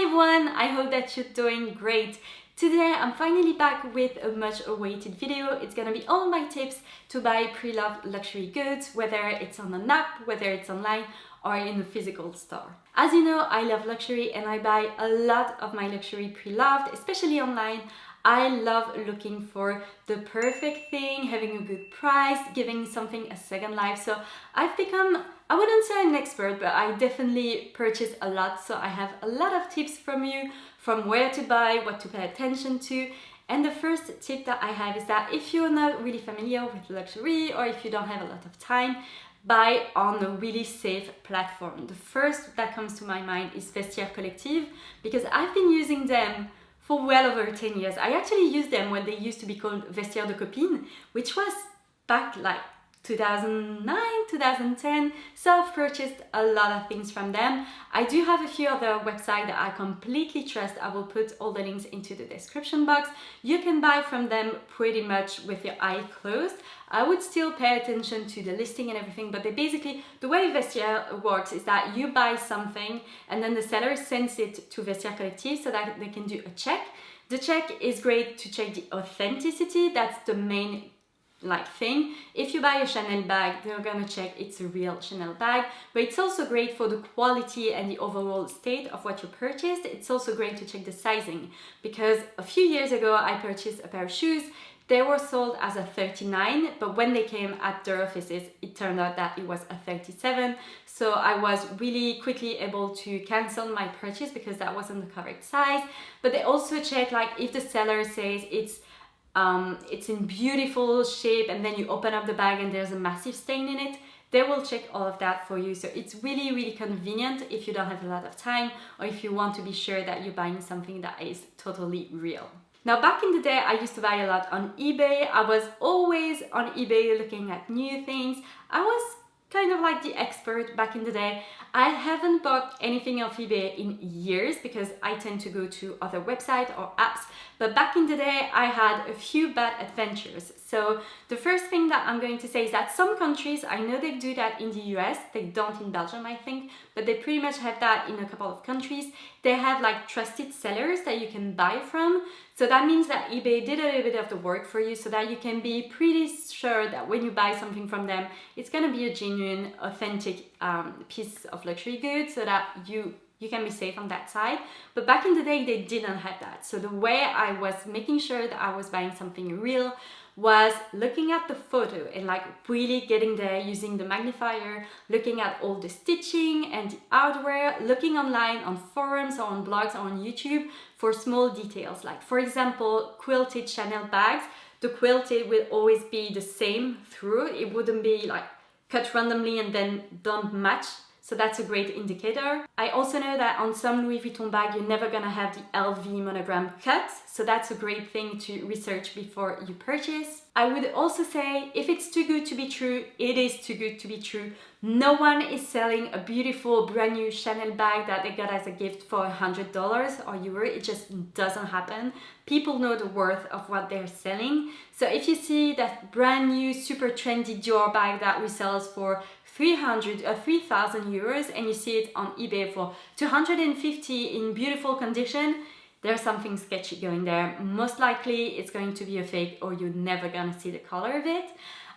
everyone, I hope that you're doing great. Today I'm finally back with a much awaited video. It's gonna be all my tips to buy pre-loved luxury goods, whether it's on an app, whether it's online or in a physical store. As you know, I love luxury and I buy a lot of my luxury pre-loved, especially online. I love looking for the perfect thing, having a good price, giving something a second life. So I've become, I wouldn't say an expert, but I definitely purchase a lot. So I have a lot of tips from you, from where to buy, what to pay attention to. And the first tip that I have is that if you're not really familiar with luxury or if you don't have a lot of time, buy on a really safe platform. The first that comes to my mind is Vestiaire Collective, because I've been using them for well over 10 years. I actually used them when they used to be called Vestiaire de Copine, which was back like 2009, 2010. So I've purchased a lot of things from them. I do have a few other websites that I completely trust. I will put all the links into the description box. You can buy from them pretty much with your eye closed. I would still pay attention to the listing and everything, but they basically, the way Vestiaire works is that you buy something and then the seller sends it to Vestiaire Collective so that they can do a check. The check is great to check the authenticity. That's the main thing. If you buy a Chanel bag, they're gonna check it's a real Chanel bag, but it's also great for the quality and the overall state of what you purchased. It's also great to check the sizing, because a few years ago I purchased a pair of shoes. They were sold as a 39, but when they came at their offices, it turned out that it was a 37. So I was really quickly able to cancel my purchase because that wasn't the correct size. But they also check if the seller says it's in beautiful shape and then you open up the bag and there's a massive stain in it, they will check all of that for you. So it's really, really convenient if you don't have a lot of time or if you want to be sure that you're buying something that is totally real. Now, back in the day, I used to buy a lot on eBay. I was always on eBay looking at new things. I was kind of like the expert back in the day. I haven't bought anything off eBay in years because I tend to go to other websites or apps. But back in the day, I had a few bad adventures. So the first thing that I'm going to say is that some countries, I know they do that in the US, they don't in Belgium, I think, but they pretty much have that in a couple of countries. They have trusted sellers that you can buy from. So that means that eBay did a little bit of the work for you so that you can be pretty sure that when you buy something from them, it's gonna be a genuine, authentic piece of luxury goods, so that you can be safe on that side. But back in the day, they didn't have that. So the way I was making sure that I was buying something real was looking at the photo and really getting there using the magnifier, looking at all the stitching and the hardware, looking online on forums or on blogs or on YouTube for small details. For example, quilted Chanel bags. The quilted will always be the same through. It wouldn't be cut randomly and then don't match. So that's a great indicator. I also know that on some Louis Vuitton bag, you're never gonna have the LV monogram cut. So that's a great thing to research before you purchase. I would also say, if it's too good to be true, it is too good to be true. No one is selling a beautiful brand new Chanel bag that they got as a gift for $100 or euro. It just doesn't happen. People know the worth of what they're selling. So if you see that brand new super trendy Dior bag that resells for 300 or 3,000 euros and you see it on eBay for 250 in beautiful condition, there's something sketchy going there. Most likely it's going to be a fake or you're never gonna see the color of it.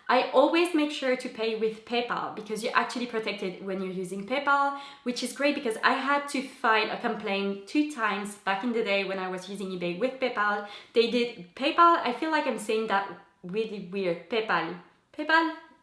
I always make sure to pay with PayPal because you're actually protected when you're using PayPal, which is great because I had to file a complaint 2 times back in the day when I was using eBay with PayPal. They did PayPal, I feel like I'm saying that really weird, PayPal?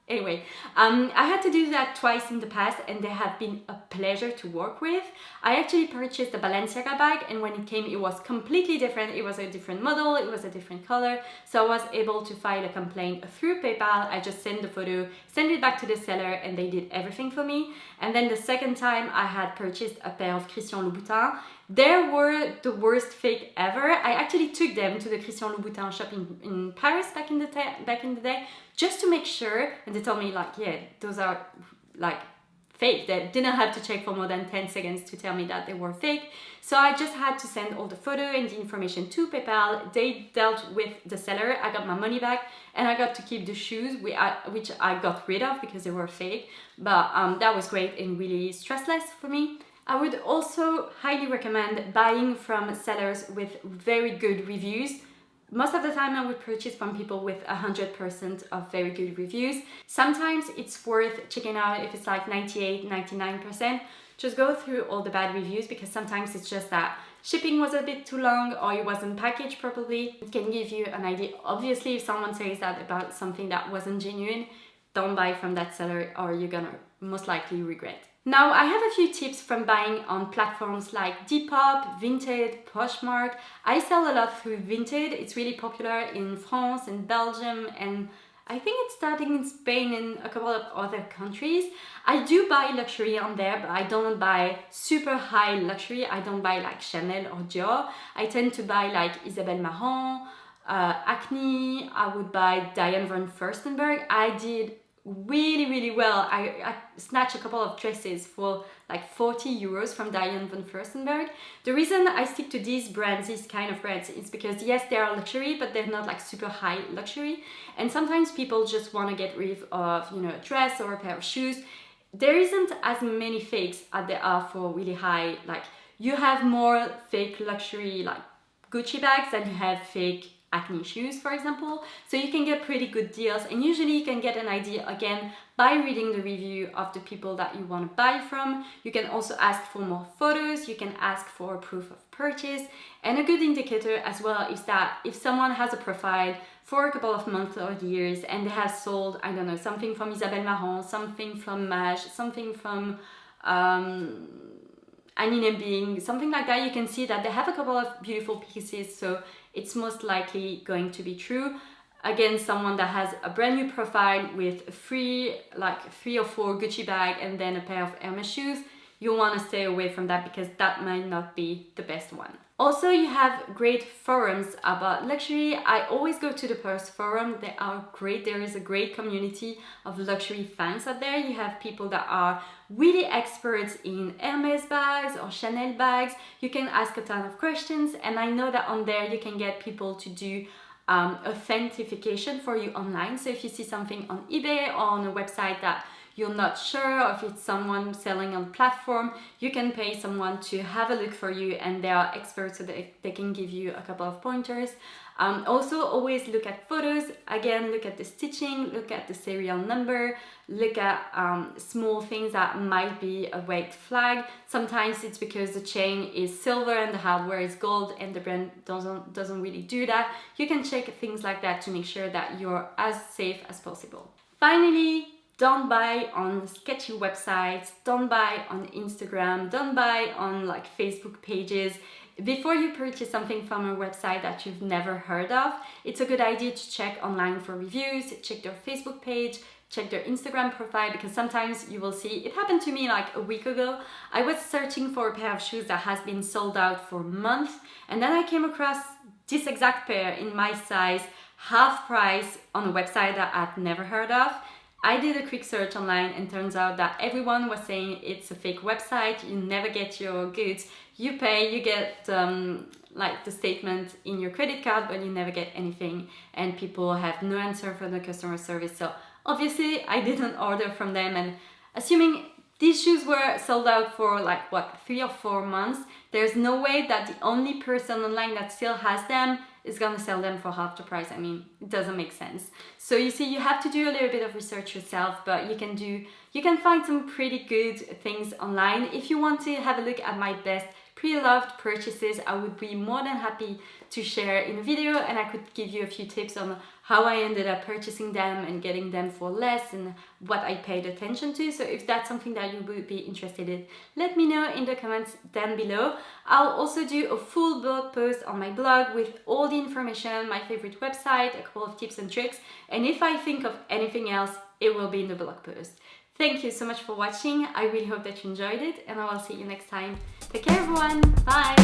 Anyway, I had to do that twice in the past and they have been a pleasure to work with. I actually purchased a Balenciaga bag and when it came, it was completely different. It was a different model, it was a different color. So I was able to file a complaint through PayPal. I just sent the photo, sent it back to the seller and they did everything for me. And then the second time I had purchased a pair of Christian Louboutin. They were the worst fake ever. I actually took them to the Christian Louboutin shop in Paris back in the day, just to make sure. And they told me yeah, those are fake. They didn't have to check for more than 10 seconds to tell me that they were fake. So I just had to send all the photo and the information to PayPal. They dealt with the seller. I got my money back and I got to keep the shoes, which I got rid of because they were fake. But that was great and really stressless for me. I would also highly recommend buying from sellers with very good reviews. Most of the time I would purchase from people with 100% of very good reviews. Sometimes it's worth checking out if it's like 98, 99%. Just go through all the bad reviews, because sometimes it's just that shipping was a bit too long or it wasn't packaged properly. It can give you an idea. Obviously, if someone says that about something that wasn't genuine, don't buy from that seller or you're gonna most likely regret. Now, I have a few tips from buying on platforms like Depop, Vinted, Poshmark. I sell a lot through Vinted. It's really popular in France and Belgium, and I think it's starting in Spain and a couple of other countries. I do buy luxury on there, but I don't buy super high luxury. I don't buy like Chanel or Dior. I tend to buy like Isabelle Marant, Acne. I would buy Diane von Furstenberg. I did really well. I snatched a couple of dresses for like 40 euros from Diane von Furstenberg. The reason I stick to these brands, these kind of brands, is because yes, they are luxury, but they're not like super high luxury. And sometimes people just want to get rid of, you know, a dress or a pair of shoes. There isn't as many fakes as there are for really high, like you have more fake luxury like Gucci bags than you have fake Acne shoes, for example. So you can get pretty good deals, and usually you can get an idea again by reading the review of the people that you want to buy from. You can also ask for more photos, you can ask for proof of purchase, and a good indicator as well is that if someone has a profile for a couple of months or years and they have sold, I don't know, something from Isabelle Marant, something from Mage, something from Anine Bing, something like that, you can see that they have a couple of beautiful pieces, so it's most likely going to be true. Again, someone that has a brand new profile with three or four Gucci bag and then a pair of Hermes shoes, you want to stay away from that, because that might not be the best one. Also, you have great forums about luxury. I always go to the Purse forum. They are great. There is a great community of luxury fans out there. You have people that are really experts in Hermes bags or Chanel bags. You can ask a ton of questions, and I know that on there you can get people to do authentication for you online. So if you see something on eBay or on a website that you're not sure of, if it's someone selling on platform, you can pay someone to have a look for you, and they are experts, so they can give you a couple of pointers. Also, always look at photos. Again, look at the stitching, look at the serial number, look at small things that might be a red flag. Sometimes it's because the chain is silver and the hardware is gold, and the brand doesn't really do that. You can check things like that to make sure that you're as safe as possible. Finally, don't buy on sketchy websites, don't buy on Instagram, don't buy on like Facebook pages. Before you purchase something from a website that you've never heard of, it's a good idea to check online for reviews, check their Facebook page, check their Instagram profile, because sometimes you will see, it happened to me like a week ago. I was searching for a pair of shoes that has been sold out for months, and then I came across this exact pair in my size, half price, on a website that I'd never heard of. I did a quick search online, and turns out that everyone was saying it's a fake website, you never get your goods, you pay, you get like the statement in your credit card, but you never get anything, and people have no answer from the customer service. So obviously I didn't order from them, and assuming these shoes were sold out for like what, 3 or 4 months, there's no way that the only person online that still has them is gonna sell them for half the price. I mean, it doesn't make sense. So you see, you have to do a little bit of research yourself, but you can find some pretty good things online. If you want to have a look at my best pre-loved purchases, I would be more than happy to share in a video, and I could give you a few tips on how I ended up purchasing them and getting them for less, and what I paid attention to. So if that's something that you would be interested in, let me know in the comments down below. I'll also do a full blog post on my blog with all the information, my favorite website, a couple of tips and tricks, and if I think of anything else, it will be in the blog post. Thank you so much for watching. I really hope that you enjoyed it, and I will see you next time. Take care everyone, bye!